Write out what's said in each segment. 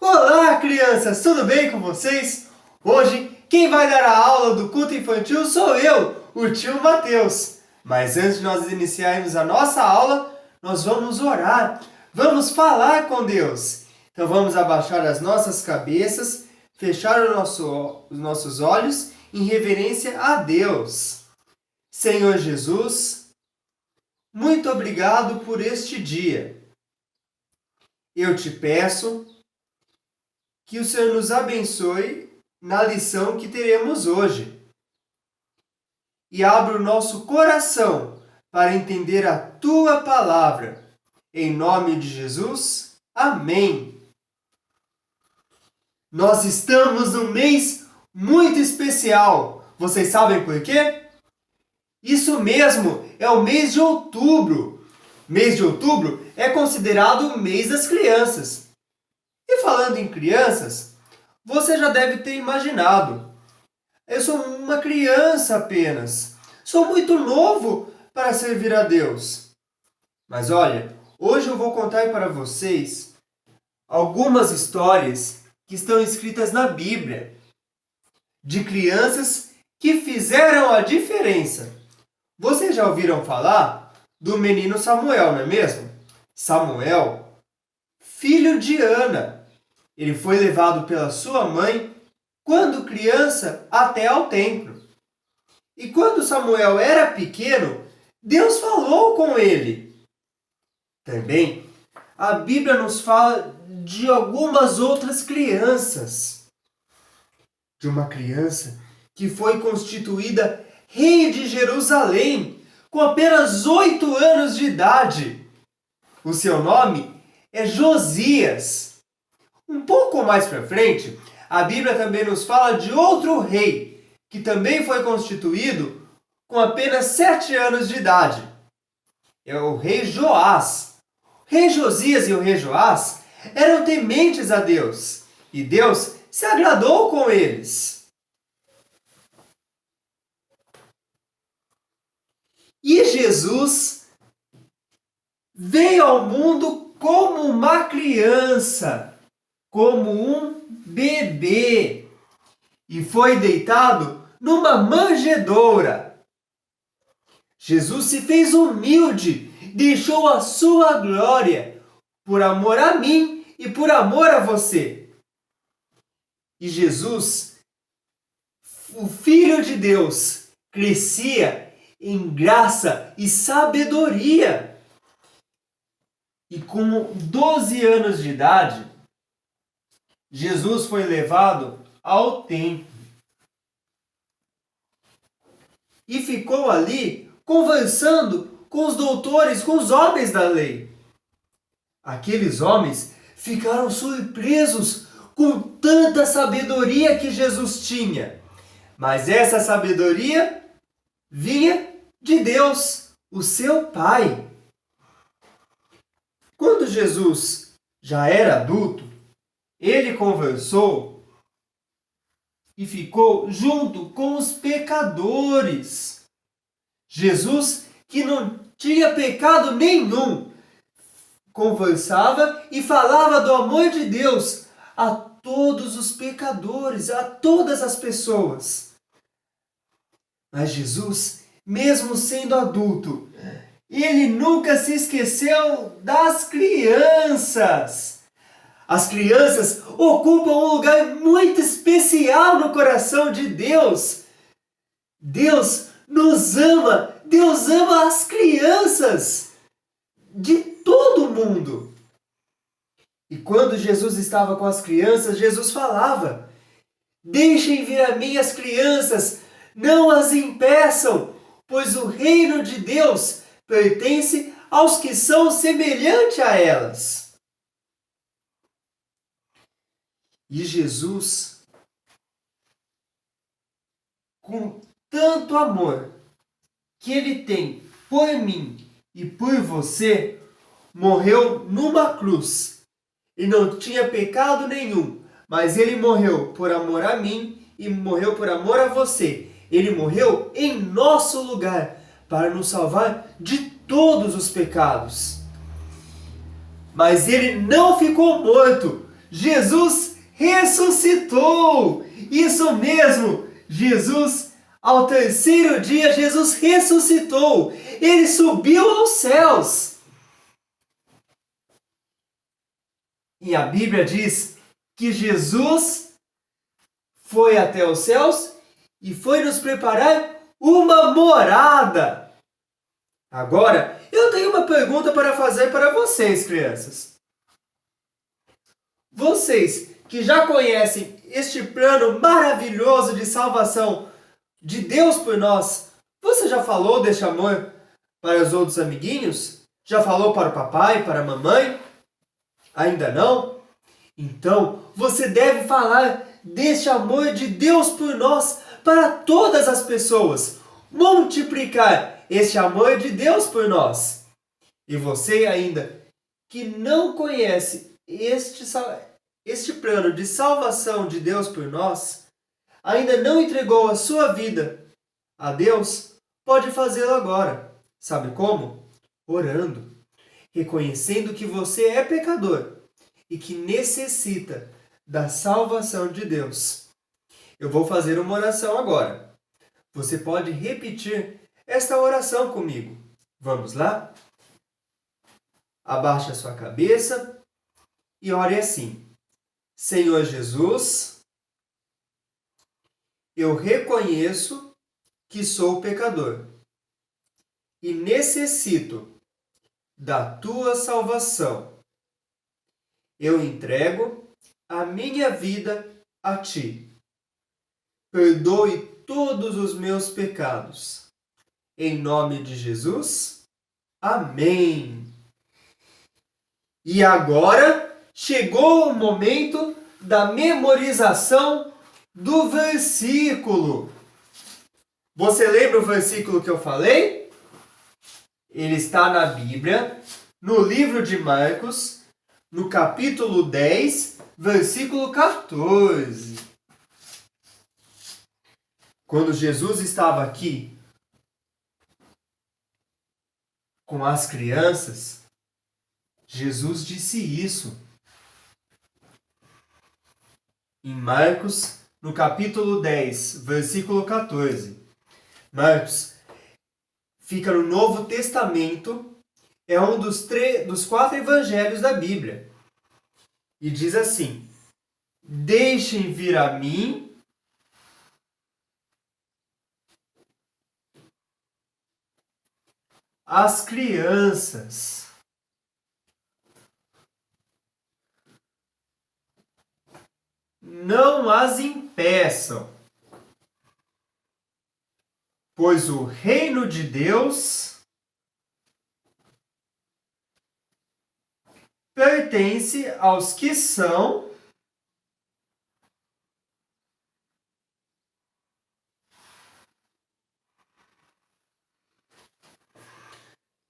Olá, crianças! Tudo bem com vocês? Hoje, quem vai dar a aula do culto infantil sou eu, o tio Mateus. Mas antes de nós iniciarmos a nossa aula, nós vamos orar, vamos falar com Deus. Então vamos abaixar as nossas cabeças, fechar os nossos olhos em reverência a Deus. Senhor Jesus, muito obrigado por este dia. Eu te peço que o Senhor nos abençoe na lição que teremos hoje. E abra o nosso coração para entender a Tua palavra. Em nome de Jesus, amém. Nós estamos num mês muito especial. Vocês sabem por quê? Isso mesmo, é o mês de outubro. Mês de outubro é considerado o mês das crianças. E falando em crianças, você já deve ter imaginado. Eu sou uma criança apenas. Sou muito novo para servir a Deus. Mas olha, hoje eu vou contar para vocês algumas histórias que estão escritas na Bíblia de crianças que fizeram a diferença. Vocês já ouviram falar do menino Samuel, não é mesmo? Samuel, filho de Ana. Ele foi levado pela sua mãe, quando criança, até ao templo. E quando Samuel era pequeno, Deus falou com ele. Também, a Bíblia nos fala de algumas outras crianças. De uma criança que foi constituída rei de Jerusalém, com apenas 8 anos de idade. O seu nome é Josias. Um pouco mais para frente, a Bíblia também nos fala de outro rei, que também foi constituído com apenas 7 anos de idade. É o rei Joás. O rei Josias e o rei Joás eram tementes a Deus, e Deus se agradou com eles. E Jesus veio ao mundo como uma criança, como um bebê, e foi deitado numa manjedoura. Jesus se fez humilde, deixou a sua glória por amor a mim e por amor a você. E Jesus, o Filho de Deus, crescia em graça e sabedoria. E com 12 anos de idade, Jesus foi levado ao templo e ficou ali conversando com os doutores, com os homens da lei. Aqueles homens ficaram surpresos com tanta sabedoria que Jesus tinha. Mas essa sabedoria vinha de Deus, o seu Pai. Quando Jesus já era adulto, ele conversou e ficou junto com os pecadores. Jesus, que não tinha pecado nenhum, conversava e falava do amor de Deus a todos os pecadores, a todas as pessoas. Mas Jesus, mesmo sendo adulto, ele nunca se esqueceu das crianças. As crianças ocupam um lugar muito especial no coração de Deus. Deus nos ama. Deus ama as crianças de todo mundo. E quando Jesus estava com as crianças, Jesus falava: deixem vir a mim as crianças, não as impeçam, pois o reino de Deus pertence aos que são semelhantes a elas. E Jesus, com tanto amor que Ele tem por mim e por você, morreu numa cruz. E não tinha pecado nenhum, mas Ele morreu por amor a mim e morreu por amor a você. Ele morreu em nosso lugar para nos salvar de todos os pecados. Mas Ele não ficou morto. Jesus ressuscitou! Isso mesmo! Jesus, ao terceiro dia, Jesus ressuscitou! Ele subiu aos céus! E a Bíblia diz que Jesus foi até os céus e foi nos preparar uma morada. Agora, eu tenho uma pergunta para fazer para vocês, crianças. Vocês que já conhecem este plano maravilhoso de salvação de Deus por nós, você já falou deste amor para os outros amiguinhos? Já falou para o papai, para a mamãe? Ainda não? Então, você deve falar deste amor de Deus por nós para todas as pessoas. Multiplicar este amor de Deus por nós. E você ainda que não conhece este plano de salvação de Deus por nós, ainda não entregou a sua vida a Deus, pode fazê-lo agora. Sabe como? Orando, reconhecendo que você é pecador e que necessita da salvação de Deus. Eu vou fazer uma oração agora. Você pode repetir esta oração comigo. Vamos lá? Abaixe a sua cabeça e ore assim. Senhor Jesus, eu reconheço que sou pecador e necessito da tua salvação. Eu entrego a minha vida a ti. Perdoe todos os meus pecados. Em nome de Jesus, amém. E agora chegou o momento da memorização do versículo. Você lembra o versículo que eu falei? Ele está na Bíblia, no livro de Marcos, no capítulo 10, versículo 14. Quando Jesus estava aqui com as crianças, Jesus disse isso. Em Marcos, no capítulo 10, versículo 14. Marcos fica no Novo Testamento, é um dos 4 evangelhos da Bíblia. E diz assim: deixem vir a mim as crianças. Não as impeçam, pois o reino de Deus pertence aos que são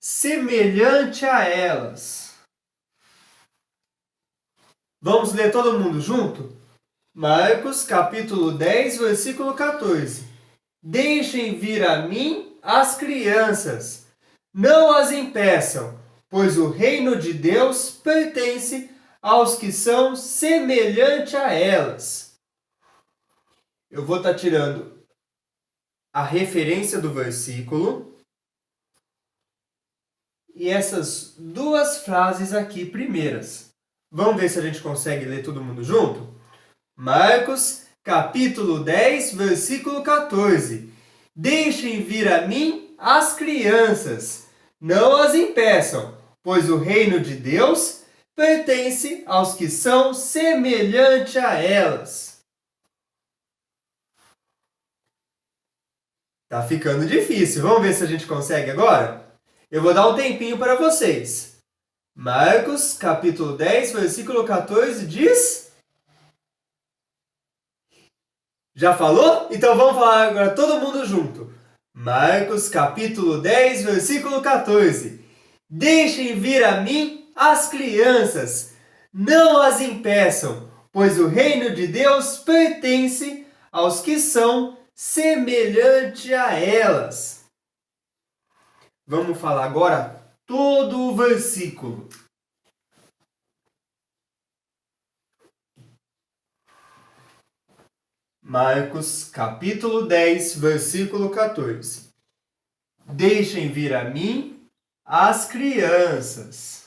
semelhante a elas. Vamos ler todo mundo junto? Marcos, capítulo 10, versículo 14. Deixem vir a mim as crianças, não as impeçam, pois o reino de Deus pertence aos que são semelhante a elas. Eu vou estar tirando a referência do versículo e essas duas frases aqui primeiras. Vamos ver se a gente consegue ler todo mundo junto? Marcos, capítulo 10, versículo 14. Deixem vir a mim as crianças, não as impeçam, pois o reino de Deus pertence aos que são semelhante a elas. Tá ficando difícil. Vamos ver se a gente consegue agora? Eu vou dar um tempinho para vocês. Marcos, capítulo 10, versículo 14 diz... Já falou? Então vamos falar agora todo mundo junto. Marcos, capítulo 10, versículo 14. Deixem vir a mim as crianças, não as impeçam, pois o reino de Deus pertence aos que são semelhante a elas. Vamos falar agora todo o versículo. Marcos, capítulo 10, versículo 14. Deixem vir a mim as crianças.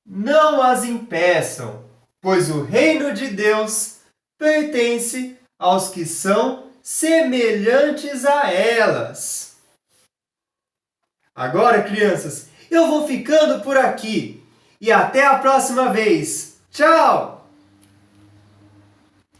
Não as impeçam, pois o reino de Deus pertence aos que são semelhantes a elas. Agora, crianças, eu vou ficando por aqui e até a próxima vez. Tchau!